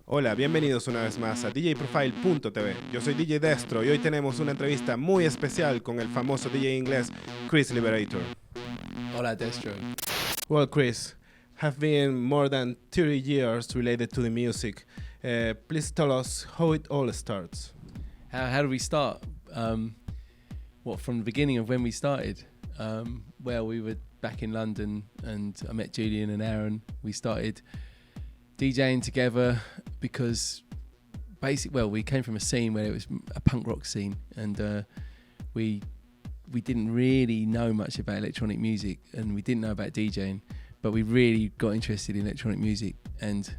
Hola, bienvenidos una vez más a DJPROFILE.TV. Yo soy DJ Destro y hoy tenemos una entrevista muy especial con el famoso DJ inglés Chris Liberator. Hola, Destro. Well, Chris, have been more than 30 years related to the music. Please tell us how it all starts. How do we start? From the beginning of when we started? Well, we were back in London and I met Julian and Aaron. We started DJing together because we came from a scene where it was a punk rock scene, and we didn't really know much about electronic music, and we didn't know about DJing, but we really got interested in electronic music, and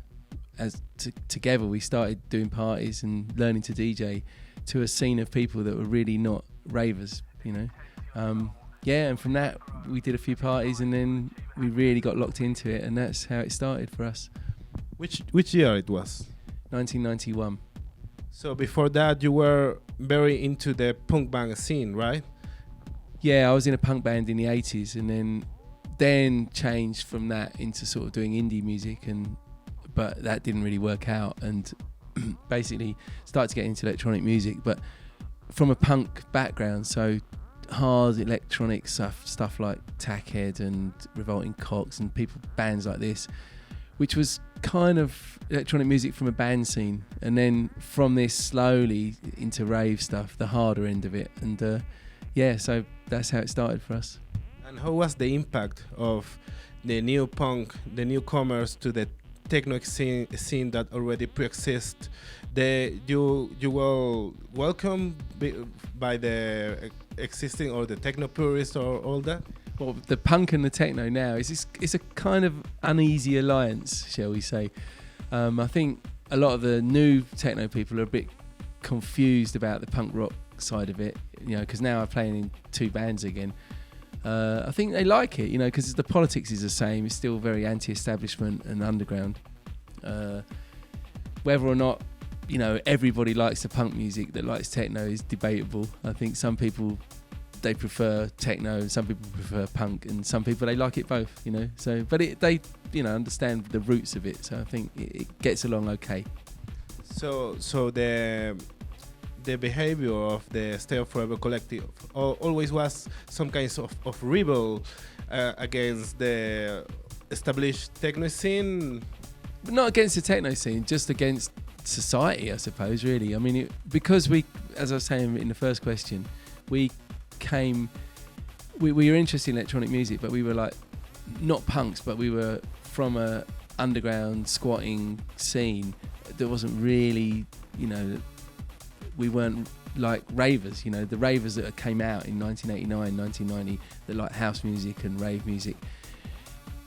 together we started doing parties and learning to DJ to a scene of people that were really not ravers, you know. And from that we did a few parties, and then we really got locked into it, and that's how it started for us. Which year it was? 1991. So before that you were very into the punk band scene, right? Yeah, I was in a punk band in the 80s, and then changed from that into sort of doing indie music, but that didn't really work out, and basically started to get into electronic music, but from a punk background, so hard electronic stuff like Tackhead and Revolting Cocks and bands like this, which was kind of electronic music from a band scene, and then from this slowly into rave stuff, the harder end of it, and so that's how it started for us. And how was the impact of the new punk, the newcomers to the techno scene that already pre-exists? You were welcomed by the existing or the techno purists or all that? Well, the punk and the techno now it's a kind of uneasy alliance, shall we say. I think a lot of the new techno people are a bit confused about the punk rock side of it, you know, because now I'm playing in two bands again. I think they like it, you know, because the politics is the same. It's still very anti-establishment and underground. Whether or not, you know, everybody likes the punk music that likes techno is debatable. I think some people, they prefer techno, some people prefer punk, and some people they like it both, you know. So, but they understand the roots of it. So I think it gets along okay. So the behavior of the Stay Forever collective always was some kinds of rebel against the established techno scene. But not against the techno scene, just against society, I suppose. Really, I mean, because we, as I was saying in the first question, we were interested in electronic music, but we were like not punks, but we were from a underground squatting scene that wasn't really, you know, we weren't like ravers, you know, the ravers that came out in 1989, 1990, that like house music and rave music.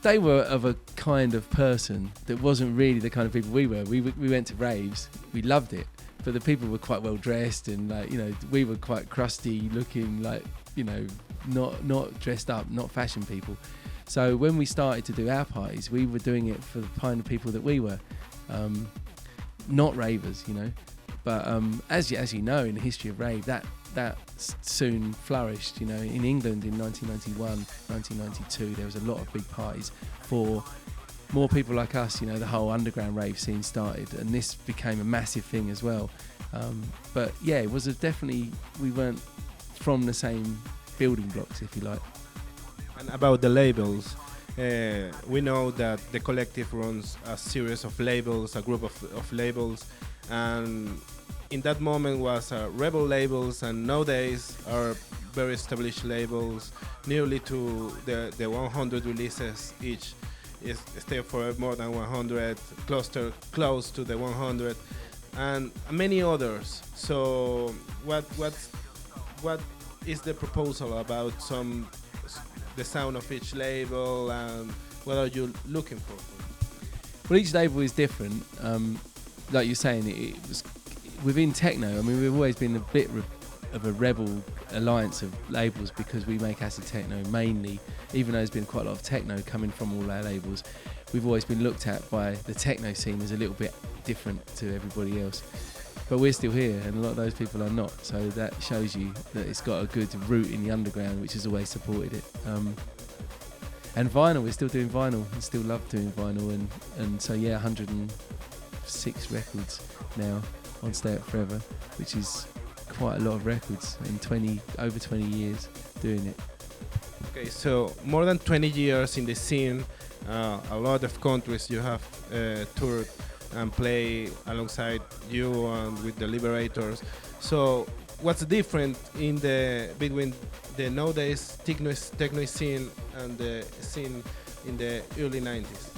They were of a kind of person that wasn't really the kind of people we were. We went to raves, we loved it, but the people were quite well dressed, and like, you know, we were quite crusty looking, like, you know, not dressed up, not fashion people. So when we started to do our parties, we were doing it for the kind of people that we were, not ravers, you know. But as you know, in the history of rave, that soon flourished. You know, in England in 1991, 1992, there was a lot of big parties for more people like us. You know, the whole underground rave scene started, and this became a massive thing as well. But yeah, it was definitely, we weren't from the same building blocks, if you like. And about the labels, we know that the collective runs a series of labels, a group of labels, and in that moment was rebel labels, and nowadays are very established labels, nearly to the 100 releases each. Is stay for more than 100, close to the 100, and many others. So what is the proposal about the sound of each label, and what are you looking for? Well, each label is different. Like you're saying, it was within techno. I mean, we've always been a bit of a rebel alliance of labels because we make acid techno mainly. Even though there's been quite a lot of techno coming from all our labels, we've always been looked at by the techno scene as a little bit different to everybody else. But we're still here, and a lot of those people are not. So that shows you that it's got a good root in the underground, which has always supported it. And vinyl, we're still doing vinyl. We still love doing vinyl, and so yeah, 6 records now on Stay Up Forever, which is quite a lot of records in over 20 years doing it. Okay, so more than 20 years in the scene, a lot of countries you have toured and play alongside you and with the Liberators. So what's different in between the nowadays techno scene and the scene in the early 90s?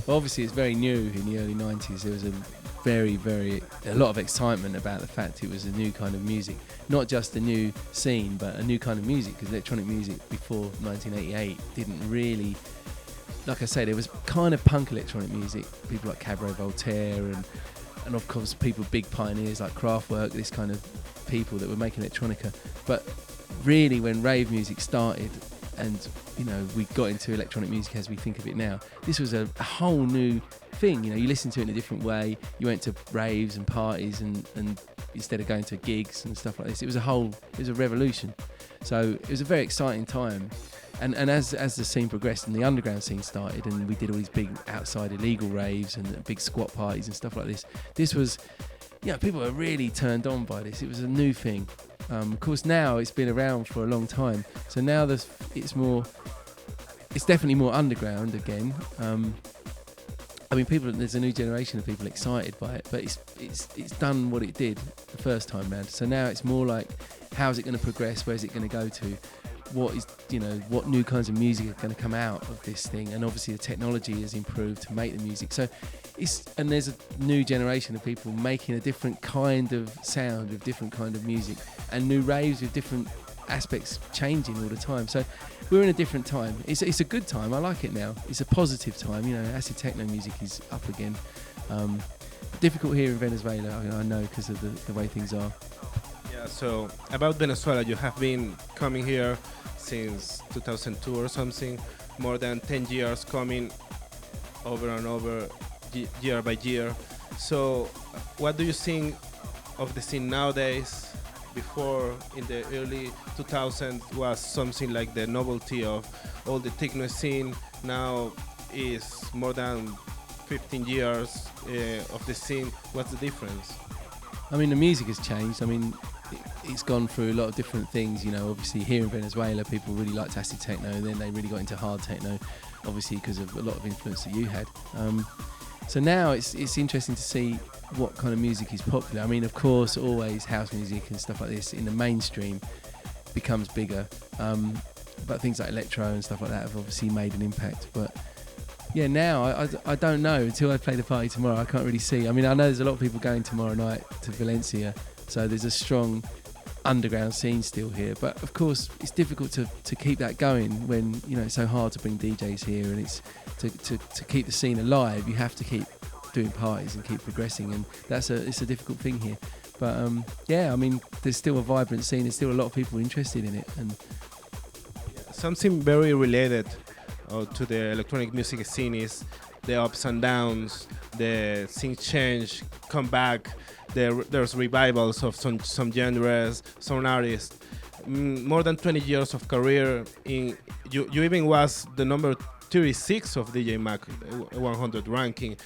Well, obviously it's very new in the early 90s. There was a lot of excitement about the fact it was a new kind of music. Not just a new scene, but a new kind of music, because electronic music before 1988 didn't really, like I say, there was kind of punk electronic music, people like Cabaret Voltaire and of course people, big pioneers like Kraftwerk, this kind of people that were making electronica. But really when rave music started and we got into electronic music as we think of it now, this was a whole new thing. You listened to it in a different way. You went to raves and parties and instead of going to gigs and stuff like this, it was a revolution. So it was a very exciting time. And as the scene progressed and the underground scene started and we did all these big outside illegal raves and big squat parties and stuff like this was, people were really turned on by this. It was a new thing. Of course now it's been around for a long time, so now it's definitely more underground again. There's a new generation of people excited by it, but it's done what it did the first time round. So now it's more like, how's it going to progress? Where's it going to go to? What new kinds of music are going to come out of this thing? And obviously the technology has improved to make the music. So there's a new generation of people making a different kind of sound with different kind of music, and new raves with different aspects changing all the time. So we're in a different time. It's a good time. I like it now. It's a positive time. Acid techno music is up again. Difficult here in Venezuela, I know, because of the way things are. Yeah. So about Venezuela, you have been coming here since 2002 or something. More than 10 years coming over and over, year by year. So what do you think of the scene nowadays? Before, in the early 2000s, was something like the novelty of all the techno scene. Now is more than 15 years of the scene. What's the difference? The music has changed. It's gone through a lot of different things. Obviously here in Venezuela, people really liked acid techno, and then they really got into hard techno, obviously because of a lot of influence that you had. So now it's interesting to see what kind of music is popular. Of course, always house music and stuff like this in the mainstream becomes bigger. But things like electro and stuff like that have obviously made an impact. But yeah, now I don't know. Until I play the party tomorrow, I can't really see. I know there's a lot of people going tomorrow night to Valencia, so there's a strong underground scene still here. But of course, it's difficult to keep that going when it's so hard to bring DJs here, and it's to keep the scene alive. You have to keep doing parties and keep progressing, and it's a difficult thing here. But there's still a vibrant scene. There's still a lot of people interested in it, and something very related to the electronic music scene is the ups and downs. The things change, come back. There's revivals of some genres, some artists. More than 20 years of career. You even was the number 36 of DJ Mag 100 ranking.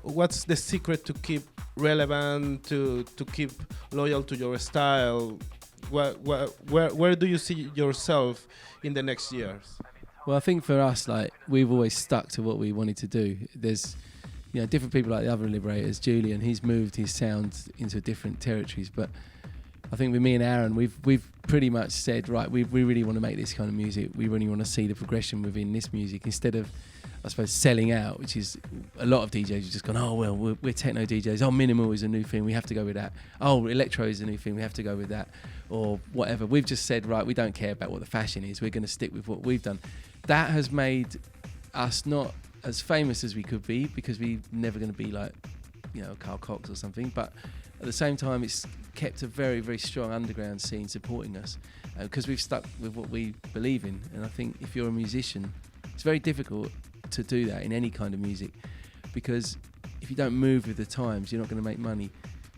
What's the secret to keep relevant, to keep loyal to your style? Where do you see yourself in the next years? Well, I think for us, we've always stuck to what we wanted to do. There's different people like the other Liberators. Julian, he's moved his sound into different territories, but I think with me and Aaron, we've pretty much said, right, we really want to make this kind of music. We really want to see the progression within this music instead of, I suppose, selling out, which is a lot of DJs have just gone, oh, well, we're techno DJs. Oh, minimal is a new thing. We have to go with that. Oh, electro is a new thing. We have to go with that, or whatever. We've just said, right, we don't care about what the fashion is. We're going to stick with what we've done. That has made us not as famous as we could be, because we're never going to be like, Carl Cox or something. But at the same time, it's kept a very, very strong underground scene supporting us, because we've stuck with what we believe in. And I think if you're a musician, it's very difficult to do that in any kind of music, because if you don't move with the times, you're not going to make money.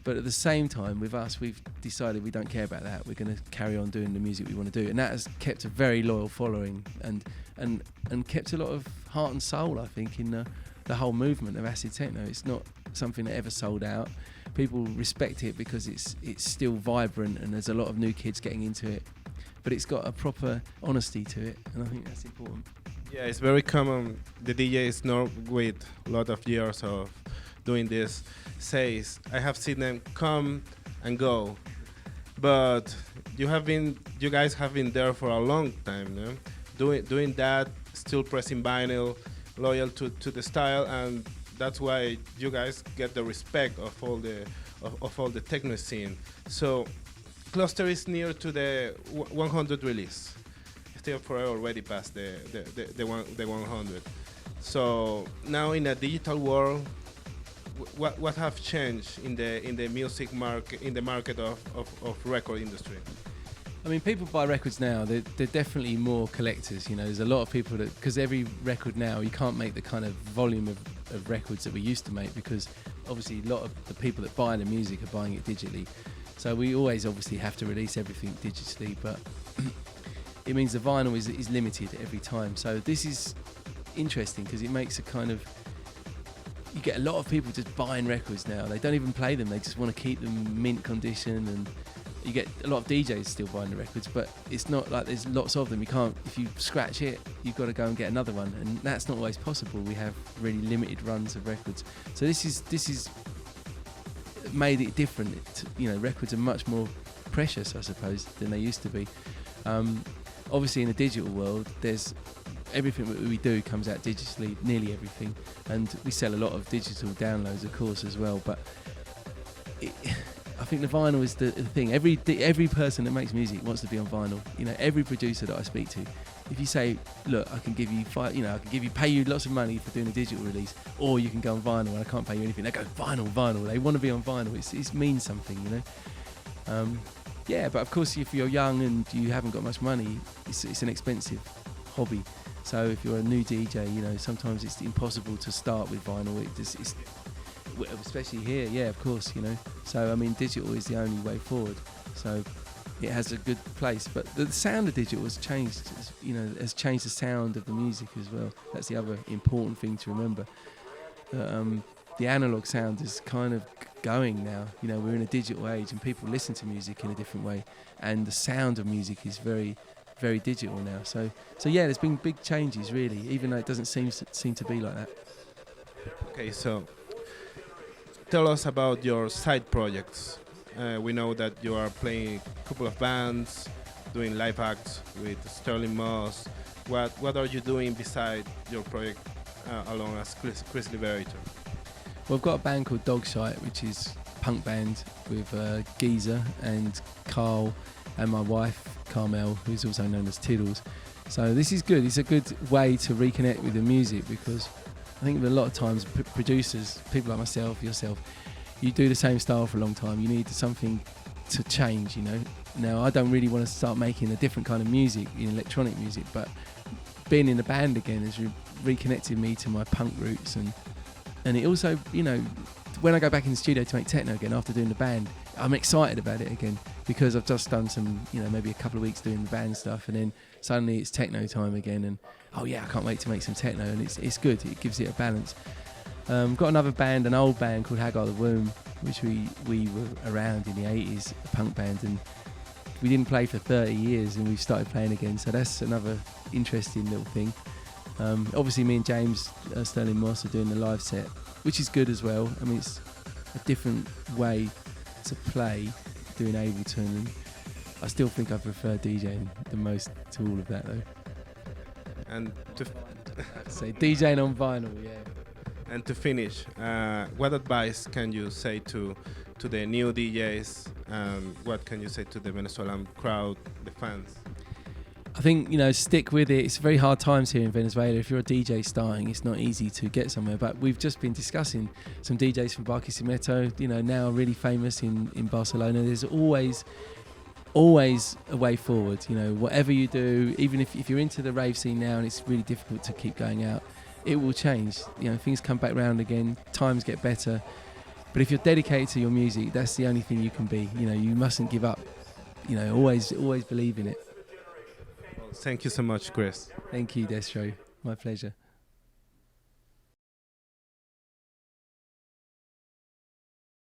But at the same time, with us, we've decided we don't care about that. We're going to carry on doing the music we want to do, and that has kept a very loyal following and kept a lot of heart and soul, I think, in the whole movement of acid techno. It's not something that ever sold out. People respect it because it's still vibrant and there's a lot of new kids getting into it. But it's got a proper honesty to it, and I think that's important. Yeah, it's very common. The DJs not with a lot of years of doing this says, I have seen them come and go, but you guys have been there for a long time, no? Doing that, still pressing vinyl, loyal to the style, and that's why you guys get the respect of all the techno scene. So Cluster is near to the 100 release. Still Forever already passed the 100. So now in a digital world, what have changed in the music market, in the market of record industry? I mean, people buy records now. They're definitely more collectors. You know, there's a lot of people that, because every record now, you can't make the kind of volume of records that we used to make, because obviously a lot of the people that buy the music are buying it digitally. So we always obviously have to release everything digitally, but it means the vinyl is limited every time. So this is interesting because it makes a kind of, you get a lot of people just buying records now. They don't even play them. They just want to keep them mint condition, and you get a lot of DJs still buying the records, but it's not like there's lots of them. You can't, if you scratch it, you've got to go and get another one, and that's not always possible. We have really limited runs of records. So this is made it different. You know, records are much more precious, I suppose, than they used to be. Obviously in the digital world, there's everything that we do comes out digitally, nearly everything, and we sell a lot of digital downloads, of course, as well. But I think the vinyl is the thing. Every person that makes music wants to be on vinyl. You know, every producer that I speak to, if you say, look, I can give you pay you lots of money for doing a digital release, or you can go on vinyl and I can't pay you anything, they go vinyl. They want to be on vinyl. It means something, you know. Yeah, but of course, if you're young and you haven't got much money, it's an expensive hobby. So if you're a new DJ, you know, sometimes it's impossible to start with vinyl. It's especially here, yeah, of course, you know. So I mean, digital is the only way forward. So it has a good place, but the sound of digital has changed. You know, has changed the sound of the music as well. That's the other important thing to remember. The analog sound is kind of going now. You know, we're in a digital age, and people listen to music in a different way, and the sound of music is very, very digital now. So yeah, there's been big changes, really, even though it doesn't seem to be like that. Okay, so tell us about your side projects. We know that you are playing a couple of bands, doing live acts with Sterling Moss. What are you doing beside your project along as Chris Liberator? Well, I've got a band called Dogshite, which is a punk band with Geezer and Carl and my wife, Carmel, who's also known as Tiddles. So this is good. It's a good way to reconnect with the music, because I think a lot of times producers, people like myself, yourself, you do the same style for a long time. You need something to change, you know. Now, I don't really want to start making a different kind of music, electronic music, but being in the band again has reconnected me to my punk roots, and it also, you know, when I go back in the studio to make techno again after doing the band, I'm excited about it again, because I've just done some, you know, maybe a couple of weeks doing the band stuff, and then suddenly it's techno time again, and oh yeah, I can't wait to make some techno, and it's good. It gives it a balance. Got another band, an old band called Hagar the Womb, which we were around in the 80s, a punk band, and we didn't play for 30 years, and we've started playing again, so that's another interesting little thing. Obviously me and James Sterling Moss are doing the live set, which is good as well. I mean, it's a different way to play, doing Ableton, and I still think I prefer DJing the most to all of that though. And to say DJing on vinyl, yeah. And to finish, what advice can you say to the new DJs, and what can you say to the Venezuelan crowd, the fans? I think, you know, stick with it. It's very hard times here in Venezuela. If you're a DJ starting, it's not easy to get somewhere. But we've just been discussing some DJs from Barquisimeto, you know, now really famous in Barcelona. There's always a way forward. You know, whatever you do, even if you're into the rave scene now and it's really difficult to keep going out, it will change. You know, things come back round again, times get better. But if you're dedicated to your music, that's the only thing you can be. You know, you mustn't give up. You know, always believe in it. Thank you so much, Chris. Thank you, Destro. My pleasure.